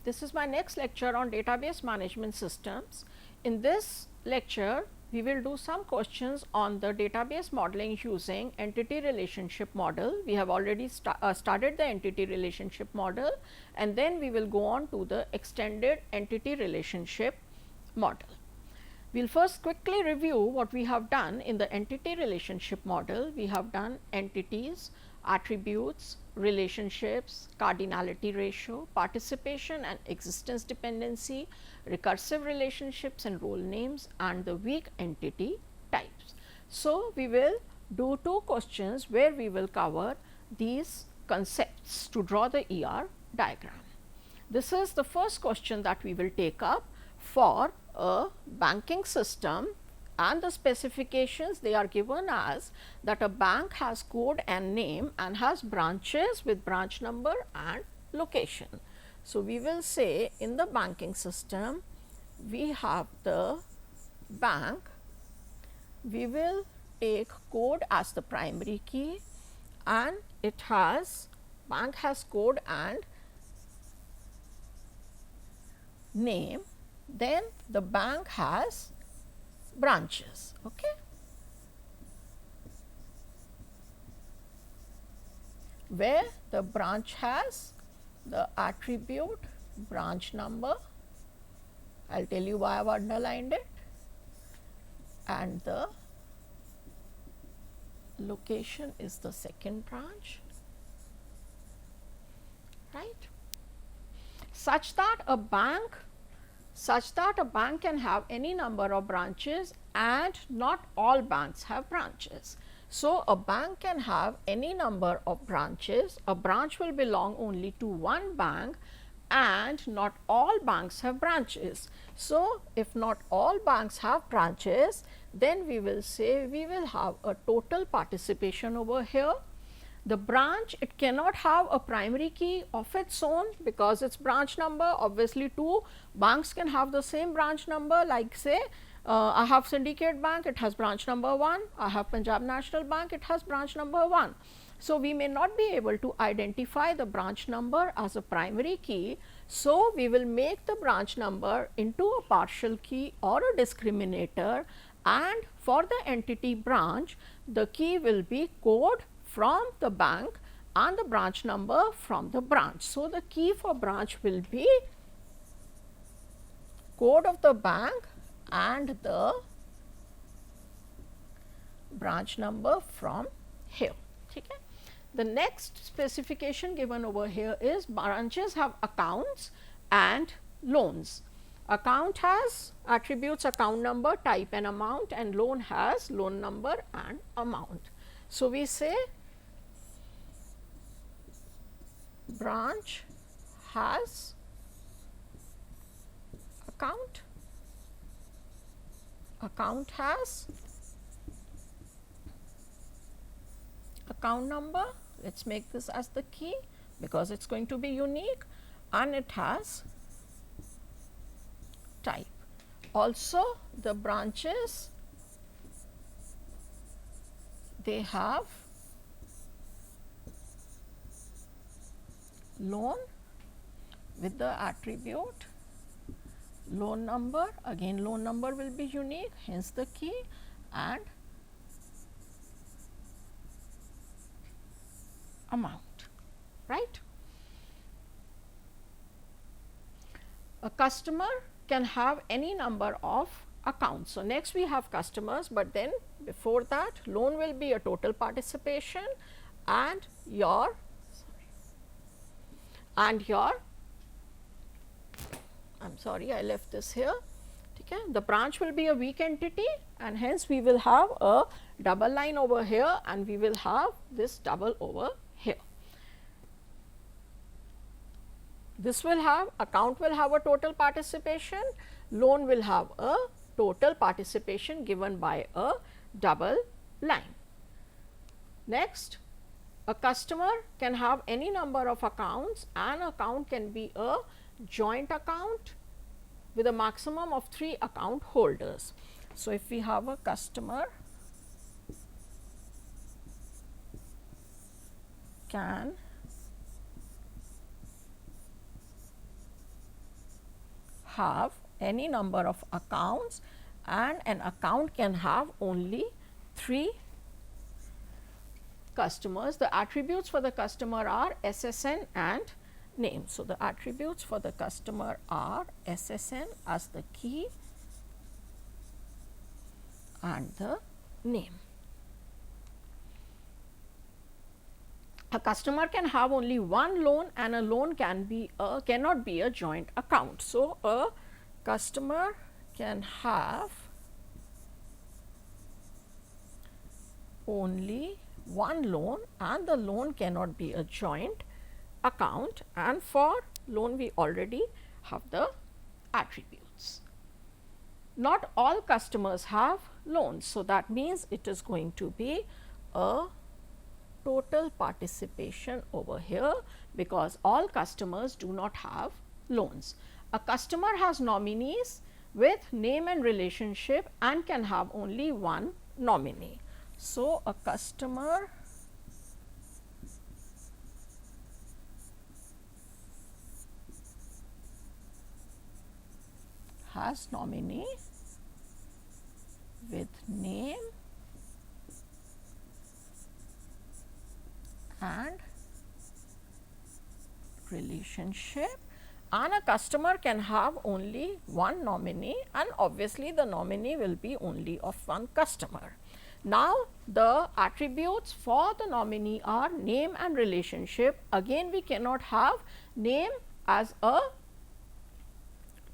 This is my next lecture on database management systems. In this lecture, we will do some questions on the database modeling using entity relationship model. We have already started the entity relationship model, and then we will go on to the extended entity relationship model. We will first quickly review what we have done in the entity relationship model. We have done entities, attributes, relationships, cardinality ratio, participation and existence dependency, recursive relationships and role names, and the weak entity types. So, we will do two questions where we will cover these concepts to draw the ER diagram. This is the first question that we will take up for a banking system, and the specifications they are given as that a bank has code and name and has branches with branch number and location. So, we will say in the banking system we have the bank, we will take code as the primary key, and it has bank has code and name, then the bank has branches. Okay. Where the branch has the attribute branch number, I will tell you why I have underlined it, and the location is the second branch, right, such that a bank can have any number of branches, and not all banks have branches. So, a bank can have any number of branches, a branch will belong only to one bank, and not all banks have branches. So, if not all banks have branches, then we will say we will have a total participation over here. The branch, it cannot have a primary key of its own because its branch number, obviously two banks can have the same branch number, like say I have Syndicate Bank, it has branch number 1, I have Punjab National Bank, it has branch number 1. So, we may not be able to identify the branch number as a primary key. So, we will make the branch number into a partial key or a discriminator, and for the entity branch the key will be code from the bank and the branch number from the branch. So, the key for branch will be code of the bank and the branch number from here. Okay. The next specification given over here is branches have accounts and loans. Account has attributes account number, type and amount, and loan has loan number and amount. So, we say branch has account, account has account number, let us make this as the key because it is going to be unique, and it has type. Also the branches, they have loan with the attribute loan number, again loan number will be unique, hence the key, and amount, right. A customer can have any number of accounts. So, next we have customers, but then before that loan will be a total participation, and your I am sorry, I left this here. Okay. The branch will be a weak entity, and hence we will have a double line over here, and we will have this double over here. This will have account will have a total participation, loan will have a total participation given by a double line. Next, a customer can have any number of accounts, and account can be a joint account with a maximum of 3 account holders. So, if we have a customer can have any number of accounts, and an account can have only 3 customers. The attributes for the customer are SSN and name. So, the attributes for the customer are SSN as the key and the name. A customer can have only one loan, and a loan cannot be a joint account. So, a customer can have only one loan, and the loan cannot be a joint account, and for loan we already have the attributes. Not all customers have loans. So, that means it is going to be a total participation over here, because all customers do not have loans. A customer has nominees with name and relationship and can have only one nominee. So, a customer has nominee with name and relationship, and a customer can have only one nominee, and obviously the nominee will be only of one customer. Now, the attributes for the nominee are name and relationship. Again, we cannot have name as a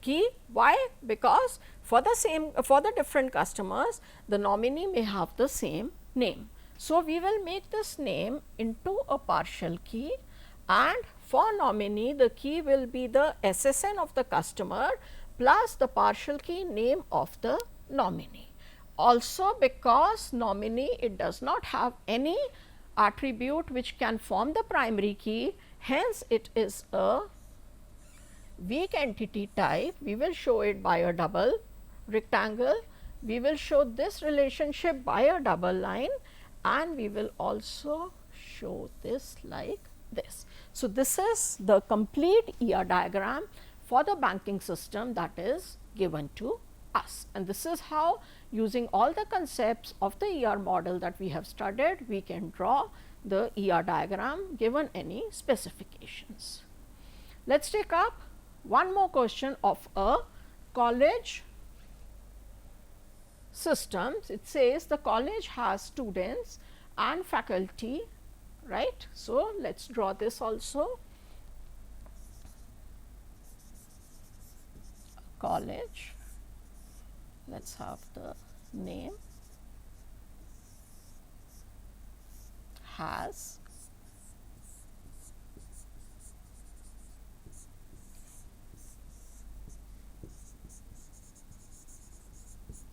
key. Why? Because for the different customers, the nominee may have the same name. So, we will make this name into a partial key, and for nominee the key will be the SSN of the customer plus the partial key name of the nominee. Also, because nominee, it does not have any attribute which can form the primary key, hence it is a weak entity type. We will show it by a double rectangle. We will show this relationship by a double line, and we will also show this like this. So, this is the complete ER diagram for the banking system that is given to us, and this is how, using all the concepts of the ER model that we have studied, we can draw the ER diagram given any specifications. Let us take up one more question of a college systems. It says the college has students and faculty, right. So, let us draw this also. College, let us have the name, has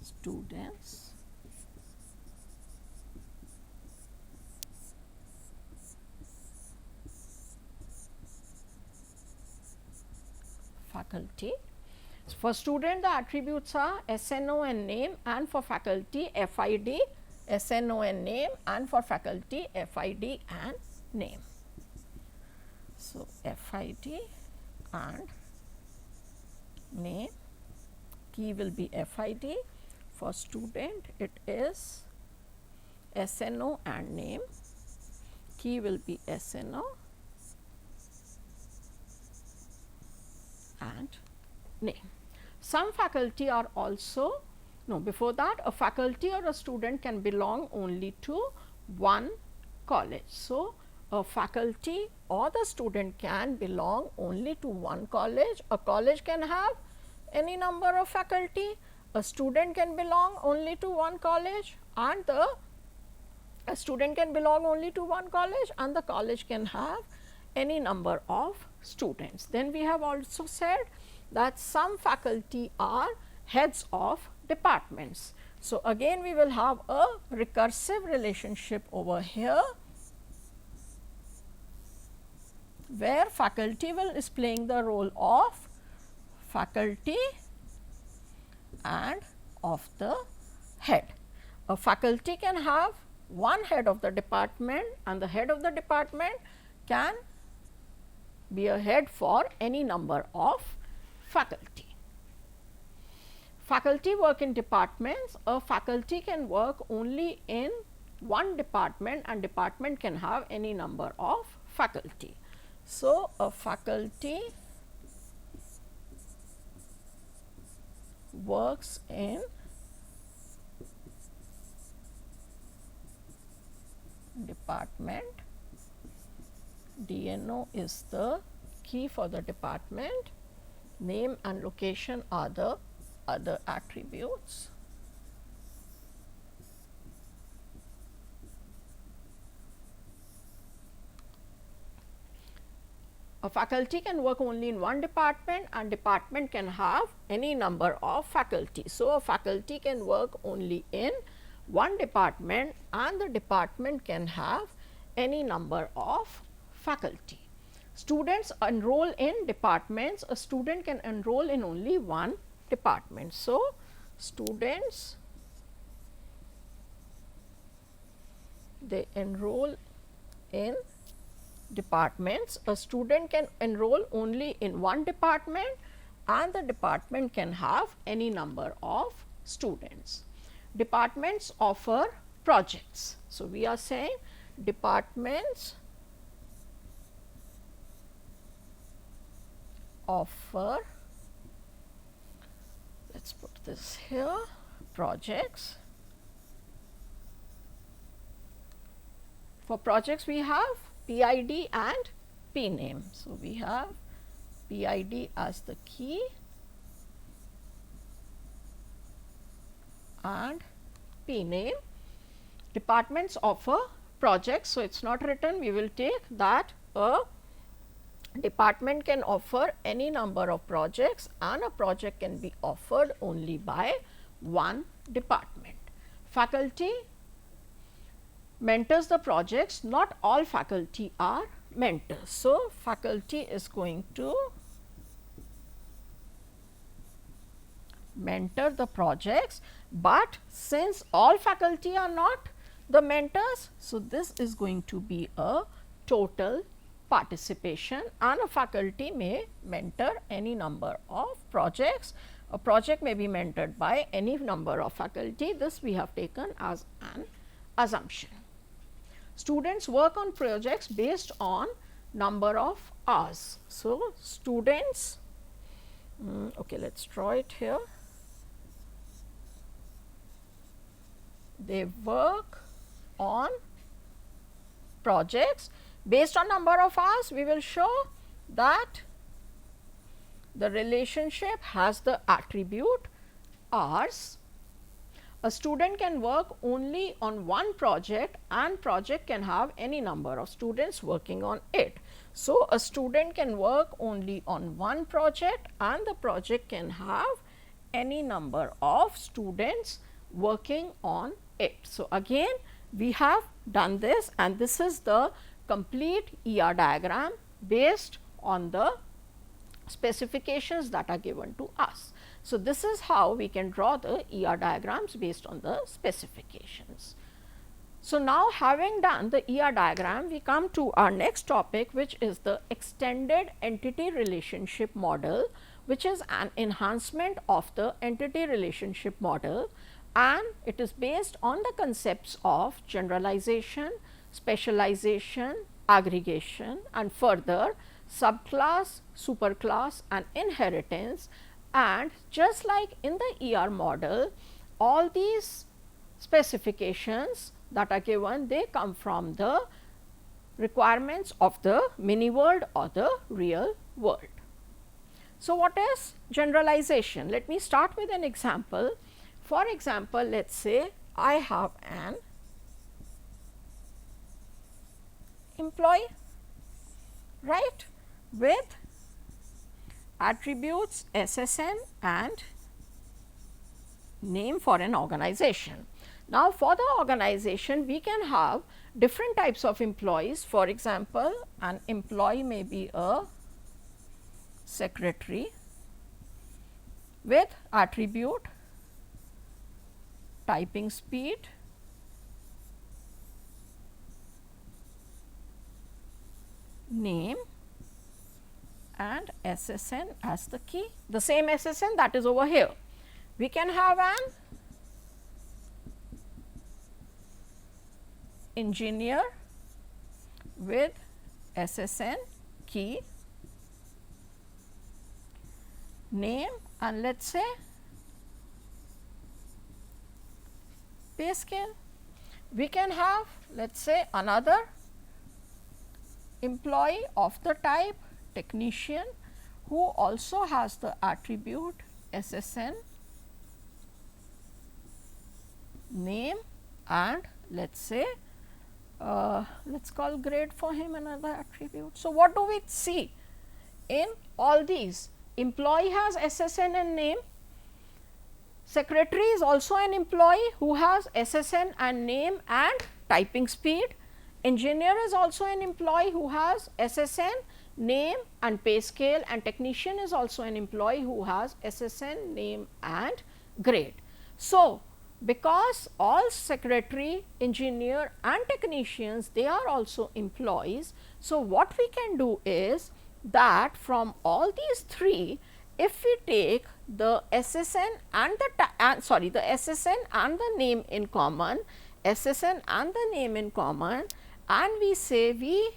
students faculty. For student, the attributes are SNO and name, and for faculty FID, SNO and name, and for faculty FID and name. So, FID and name, key will be FID. For student, it is SNO and name, key will be SNO and name. Some faculty are also, no, before that, a faculty or a student can belong only to one college. So, a faculty or the student can belong only to one college. A college can have any number of faculty, a student can belong only to one college, and a student can belong only to one college, and the college can have any number of students. Then we have also said that some faculty are heads of departments. So, again we will have a recursive relationship over here, where faculty is playing the role of faculty and of the head. A faculty can have one head of the department, and the head of the department can be a head for any number of faculty. faculty work in departments, a faculty can work only in one department and department can have any number of faculty. So, a faculty works in department, DNO is the key for the department, name and location are the other attributes. A faculty can work only in one department and department can have any number of faculty. So, a faculty can work only in one department and the department can have any number of faculty. Students enroll in departments, a student can enroll in only one department. So, students, they enroll in departments, a student can enroll only in one department and the department can have any number of students. Departments offer projects. So, we are saying departments offer, let us put this here, projects. For projects we have PID and PName. So, we have PID as the key and PName. Departments offer projects. So, it is not written, we will take that a department can offer any number of projects and a project can be offered only by one department. Faculty mentors the projects, not all faculty are mentors. So, faculty is going to mentor the projects, but since all faculty are not the mentors, so this is going to be a total participation and a faculty may mentor any number of projects. A project may be mentored by any number of faculty. This we have taken as an assumption. Students work on projects based on number of hours. So, students, okay, let us draw it here. They work on projects based on number of hours. We will show that the relationship has the attribute hours. A student can work only on one project and project can have any number of students working on it. So, a student can work only on one project and the project can have any number of students working on it. So, again we have done this and this is the complete ER diagram based on the specifications that are given to us. So, this is how we can draw the ER diagrams based on the specifications. So, now having done the ER diagram, we come to our next topic, which is the extended entity relationship model, which is an enhancement of the entity relationship model, and it is based on the concepts of generalization, specialization, aggregation and further subclass, superclass and inheritance. And just like in the ER model, all these specifications that are given, they come from the requirements of the mini world or the real world. So, what is generalization? Let me start with an example. For example, let us say I have an employee, right, with attributes SSN and name for an organization. Now, for the organization, we can have different types of employees. For example, an employee may be a secretary with attribute typing speed, name and SSN as the key, the same SSN that is over here. We can have an engineer with SSN key, name, and let us say pay scale. We can have, let us say, another employee of the type technician who also has the attribute SSN, name, and let us say let us call grade for him another attribute. So, what do we see in all these? Employee has SSN and name, secretary is also an employee who has SSN and name and typing speed, engineer is also an employee who has SSN, name and pay scale, and technician is also an employee who has SSN, name and grade. So, because all secretary, engineer and technicians, they are also employees. So, what we can do is that from all these three, if we take the SSN and the SSN and the name in common, SSN and the name in common, and we say we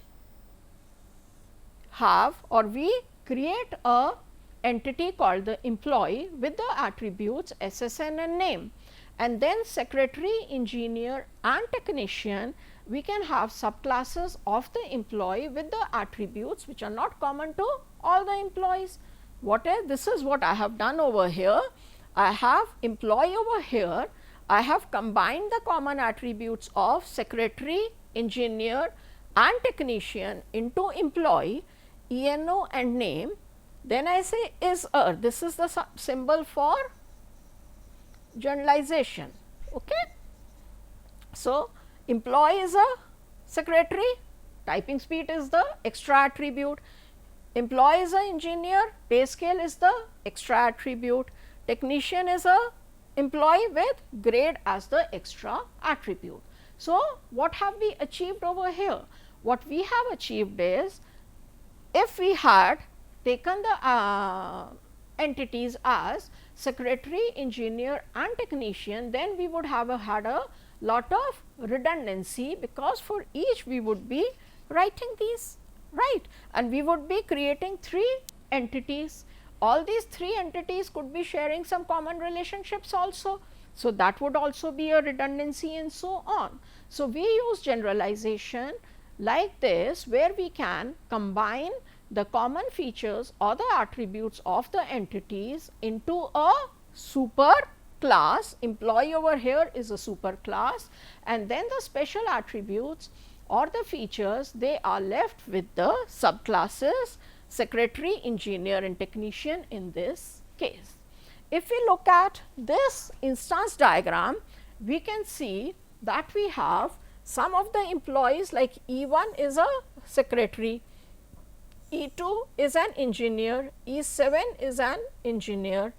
have or we create a entity called the employee with the attributes SSN and name, and then secretary, engineer and technician, we can have subclasses of the employee with the attributes which are not common to all the employees. What is this? Is what I have done over here. I have employee over here. I have combined the common attributes of secretary, engineer and technician into employee, ENO and name. Then I say is this is the symbol for generalization. Okay. So, employee is a secretary, typing speed is the extra attribute, employee is a engineer, pay scale is the extra attribute, technician is a employee with grade as the extra attribute. So, what have we achieved over here? What we have achieved is, if we had taken the entities as secretary, engineer and technician, then we would have had a lot of redundancy, because for each we would be writing these, right, and we would be creating 3 entities. All these 3 entities could be sharing some common relationships also. So, that would also be a redundancy and so on. So, we use generalization like this, where we can combine the common features or the attributes of the entities into a super class. Employee over here is a super class, and then the special attributes or the features, they are left with the subclasses secretary, engineer and technician in this case. If we look at this instance diagram, we can see that we have some of the employees, like E1 is a secretary, E2 is an engineer, E7 is an engineer,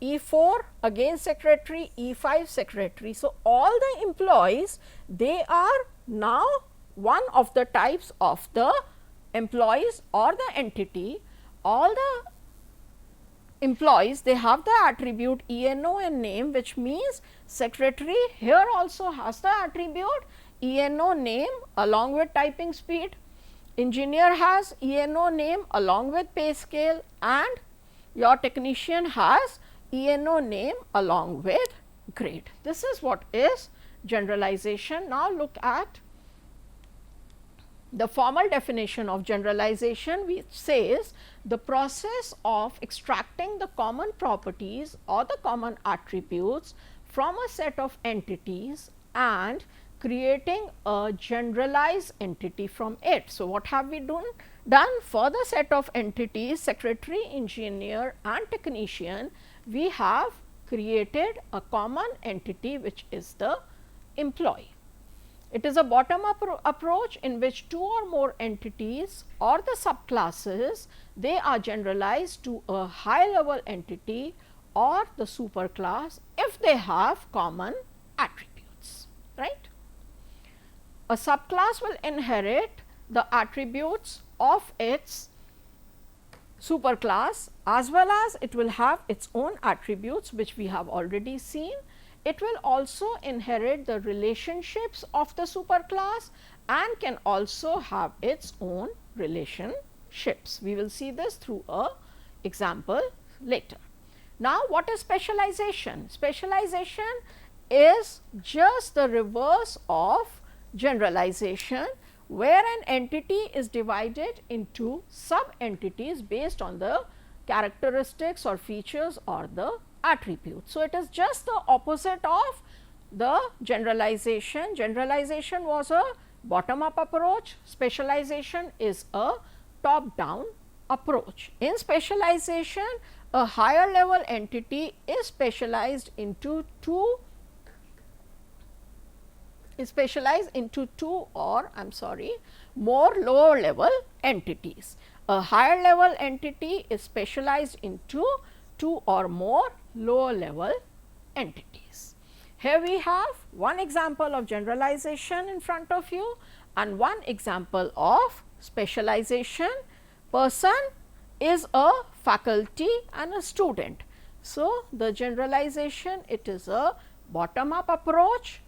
E4 again secretary, E5 secretary. So, all the employees, they are now one of the types of the employees or the entity. All the employees, they have the attribute ENO and name, which means secretary here also has the attribute ENO name along with typing speed, engineer has ENO name along with pay scale, and your technician has ENO name along with grade. This is what is generalization. Now, look at the formal definition of generalization, which says the process of extracting the common properties or the common attributes from a set of entities and creating a generalized entity from it. So, what have we done for the set of entities secretary, engineer and technician? We have created a common entity, which is the employee. It is a bottom up approach in which 2 or more entities or the subclasses, they are generalized to a high level entity or the superclass if they have common attributes, right. A subclass will inherit the attributes of its superclass, as well as it will have its own attributes which we have already seen. It will also inherit the relationships of the superclass and can also have its own relationships. We will see this through a example later. Now, what is specialization? Specialization is just the reverse of generalization, where an entity is divided into sub entities based on the characteristics or features or the attributes. So, it is just the opposite of the generalization. Generalization was a bottom up approach, specialization is a top down approach. In specialization, a higher level entity is specialized into two or more lower level entities. A higher level entity is specialized into two or more lower level entities. Here we have one example of generalization in front of you and one example of specialization. Person is a faculty and a student. So, the generalization, it is a bottom up approach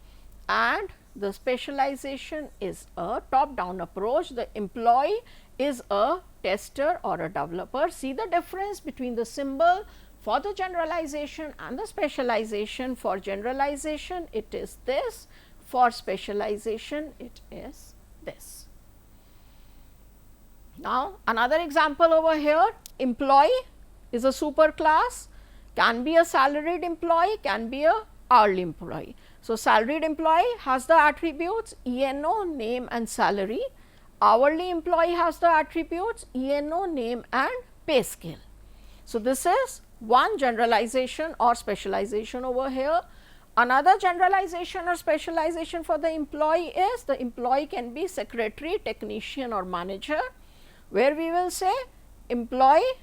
and the specialization is a top down approach. The employee is a tester or a developer. See the difference between the symbol for the generalization and the specialization. For generalization it is this, for specialization it is this. Now, another example over here, employee is a superclass, can be a salaried employee, can be a hourly employee. So, salaried employee has the attributes ENO, name and salary. Hourly employee has the attributes ENO, name and pay scale. So, this is one generalization or specialization over here. Another generalization or specialization for the employee is the employee can be secretary, technician or manager, where we will say employee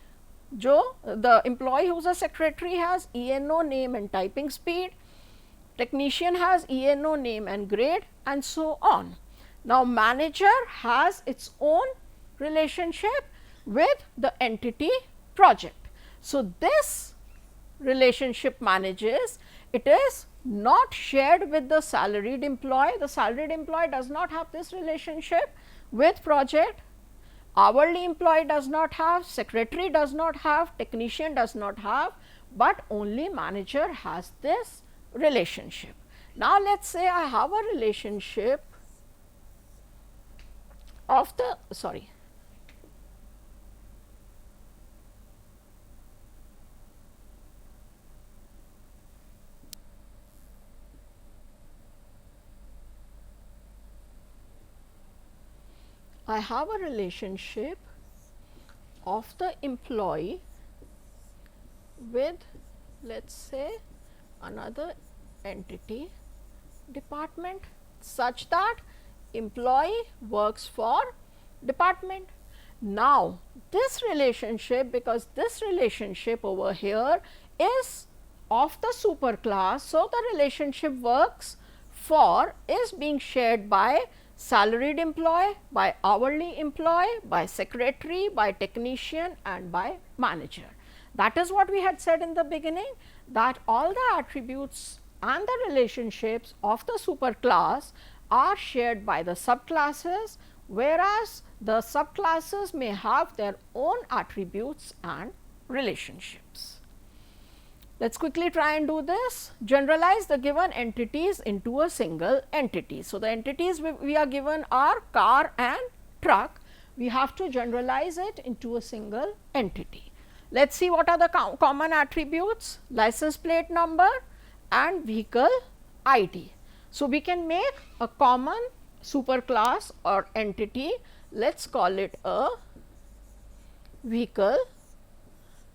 the employee who is a secretary has ENO, name and typing speed, technician has ENO, name and grade and so on. Now, manager has its own relationship with the entity project. So, this relationship manages, it is not shared with the salaried employee. The salaried employee does not have this relationship with project, hourly employee does not have, secretary does not have, technician does not have, but only manager has this relationship. Now, let us say I have a relationship of the I have a relationship of the employee with, let us say, another entity department, such that employee works for department. Now, this relationship, because this relationship over here is of the superclass, so the relationship works for is being shared by salaried employee, by hourly employee, by secretary, by technician and by manager. That is what we had said in the beginning, that all the attributes and the relationships of the superclass are shared by the subclasses, whereas the subclasses may have their own attributes and relationships. Let us quickly try and do this. Generalize the given entities into a single entity. So, the entities we are given are car and truck. We have to generalize it into a single entity. Let us see what are the common attributes: license plate number and vehicle ID. So, we can make a common superclass or entity. Let us call it a vehicle,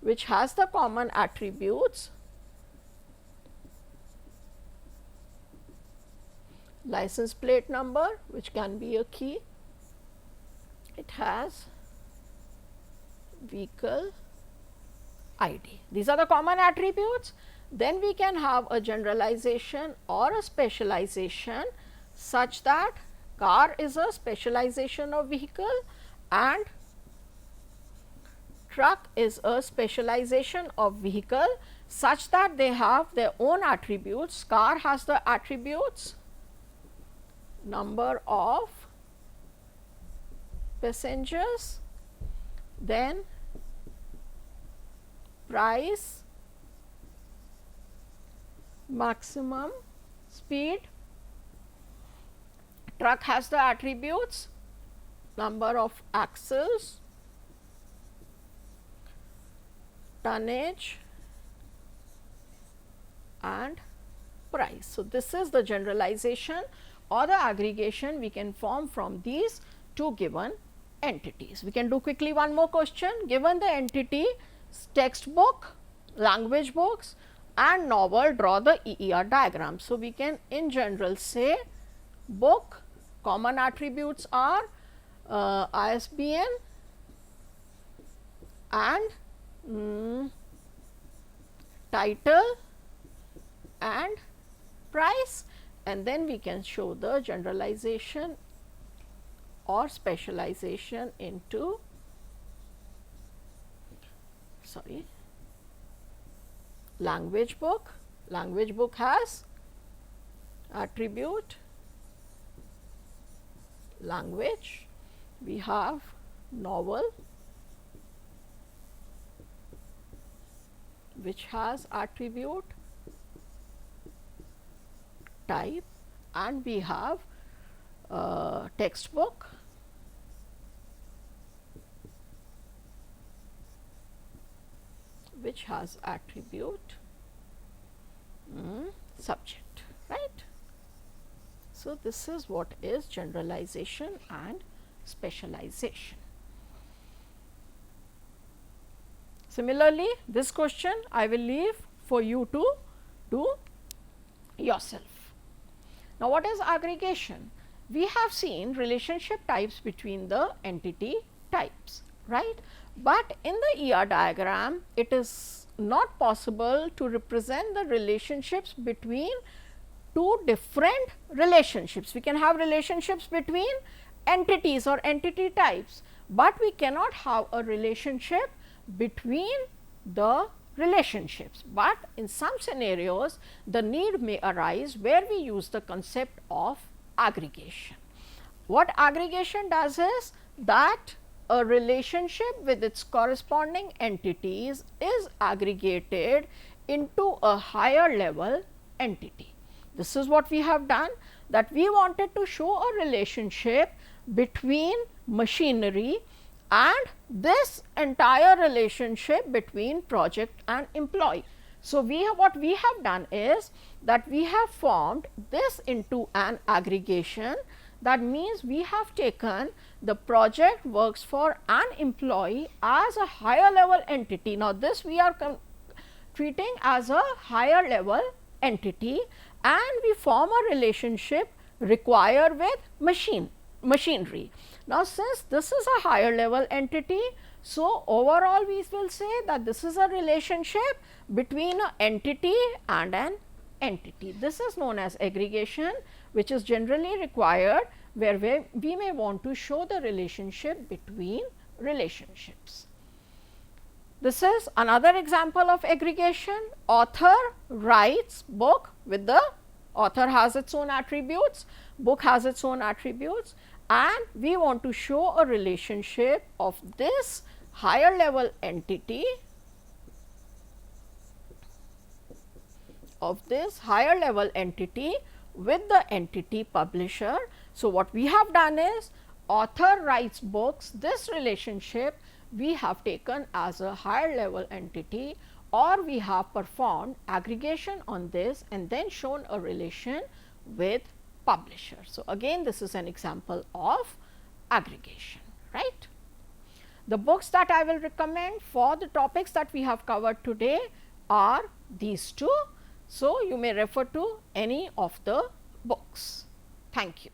which has the common attributes license plate number, which can be a key, it has vehicle ID. These are the common attributes. Then we can have a generalization or a specialization such that car is a specialization of vehicle and truck is a specialization of vehicle such that they have their own attributes. Car has the attributes number of passengers, then price, maximum speed. Truck has the attributes number of axles, tonnage and price. So, this is the generalization or the aggregation we can form from these two given entities. We can do quickly one more question. Given the entity textbook, language books and novel, draw the EER diagram. So, we can in general say book, common attributes are ISBN and title and price, and then we can show the generalization or specialization into language book. Language book has attribute language, we have novel which has attribute type, and we have textbook which has attribute subject, right. So, this is what is generalization and specialization. Similarly, this question I will leave for you to do yourself. Now, what is aggregation? We have seen relationship types between the entity types, right, but in the ER diagram it is not possible to represent the relationships between two different relationships. We can have relationships between entities or entity types, but we cannot have a relationship between the relationships. But in some scenarios the need may arise where we use the concept of aggregation. What aggregation does is that a relationship with its corresponding entities is aggregated into a higher level entity. This is what we have done, that we wanted to show a relationship between machinery and this entire relationship between project and employee. So, what we have done is that we have formed this into an aggregation. That means, we have taken the project works for an employee as a higher level entity. Now, this we are treating as a higher level entity, and we form a relationship required with machinery. Now, since this is a higher level entity, so overall we will say that this is a relationship between an entity and an entity. This is known as aggregation, which is generally required where we may want to show the relationship between relationships. This is another example of aggregation. Author writes book with the author has its own attributes, book has its own attributes, and we want to show a relationship of this higher level entity with the entity publisher. So, what we have done is author writes books, this relationship we have taken as a higher level entity, or we have performed aggregation on this and then shown a relation with publisher. So, again this is an example of aggregation, right. The books that I will recommend for the topics that we have covered today are these two. So, you may refer to any of the books. Thank you.